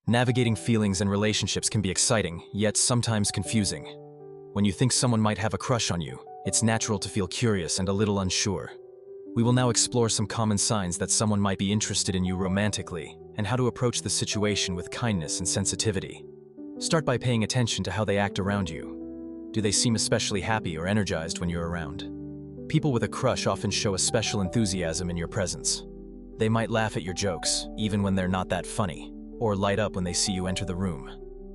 Navigating feelings and relationships can be exciting, yet sometimes confusing. When you think someone might have a crush on you, it's natural to feel curious and a little unsure. We will now explore some common signs that someone might be interested in you romantically, and how to approach the situation with kindness and sensitivity. Start by paying attention to how they act around you. Do they seem especially happy or energized when you're around? People with a crush often show a special enthusiasm in your presence. They might laugh at your jokes, even when they're not that funny, or light up when they see you enter the room.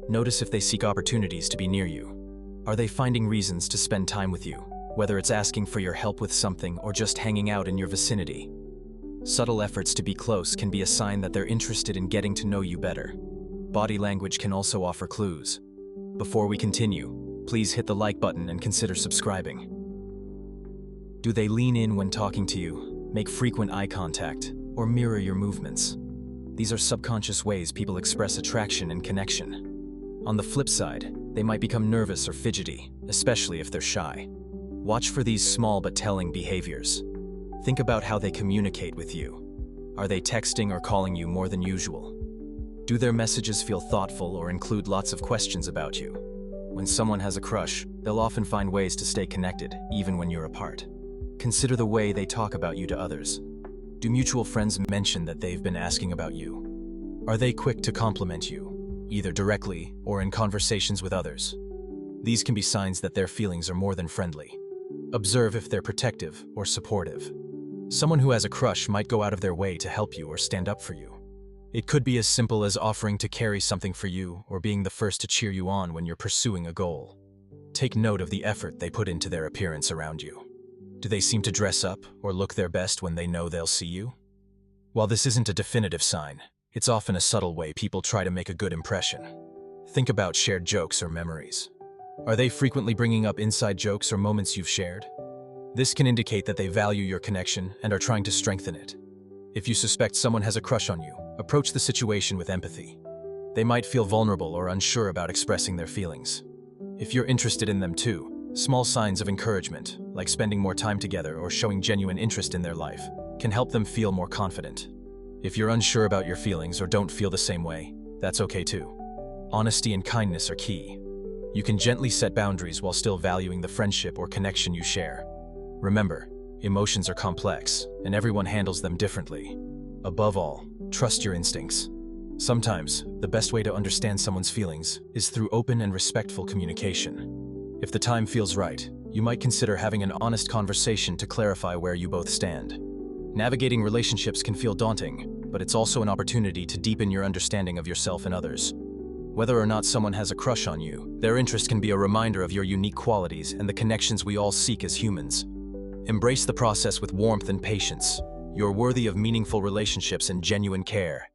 Notice if they seek opportunities to be near you. Are they finding reasons to spend time with you, whether it's asking for your help with something or just hanging out in your vicinity? Subtle efforts to be close can be a sign that they're interested in getting to know you better. Body language can also offer clues. Before we continue, please hit the like button and consider subscribing. Do they lean in when talking to you, make frequent eye contact, or mirror your movements? These are subconscious ways people express attraction and connection. On the flip side, they might become nervous or fidgety, especially if they're shy. Watch for these small but telling behaviors. Think about how they communicate with you. Are they texting or calling you more than usual? Do their messages feel thoughtful or include lots of questions about you? When someone has a crush, they'll often find ways to stay connected, even when you're apart. Consider the way they talk about you to others. Do mutual friends mention that they've been asking about you? Are they quick to compliment you, either directly or in conversations with others? These can be signs that their feelings are more than friendly. Observe if they're protective or supportive. Someone who has a crush might go out of their way to help you or stand up for you. It could be as simple as offering to carry something for you or being the first to cheer you on when you're pursuing a goal. Take note of the effort they put into their appearance around you. Do they seem to dress up or look their best when they know they'll see you? While this isn't a definitive sign, it's often a subtle way people try to make a good impression. Think about shared jokes or memories. Are they frequently bringing up inside jokes or moments you've shared? This can indicate that they value your connection and are trying to strengthen it. If you suspect someone has a crush on you, approach the situation with empathy. They might feel vulnerable or unsure about expressing their feelings. If you're interested in them too, small signs of encouragement, like spending more time together or showing genuine interest in their life, can help them feel more confident. If you're unsure about your feelings or don't feel the same way, that's okay too. Honesty and kindness are key. You can gently set boundaries while still valuing the friendship or connection you share. Remember, emotions are complex, and everyone handles them differently. Above all, trust your instincts. Sometimes, the best way to understand someone's feelings is through open and respectful communication. If the time feels right, you might consider having an honest conversation to clarify where you both stand. Navigating relationships can feel daunting, but it's also an opportunity to deepen your understanding of yourself and others. Whether or not someone has a crush on you, their interest can be a reminder of your unique qualities and the connections we all seek as humans. Embrace the process with warmth and patience. You're worthy of meaningful relationships and genuine care.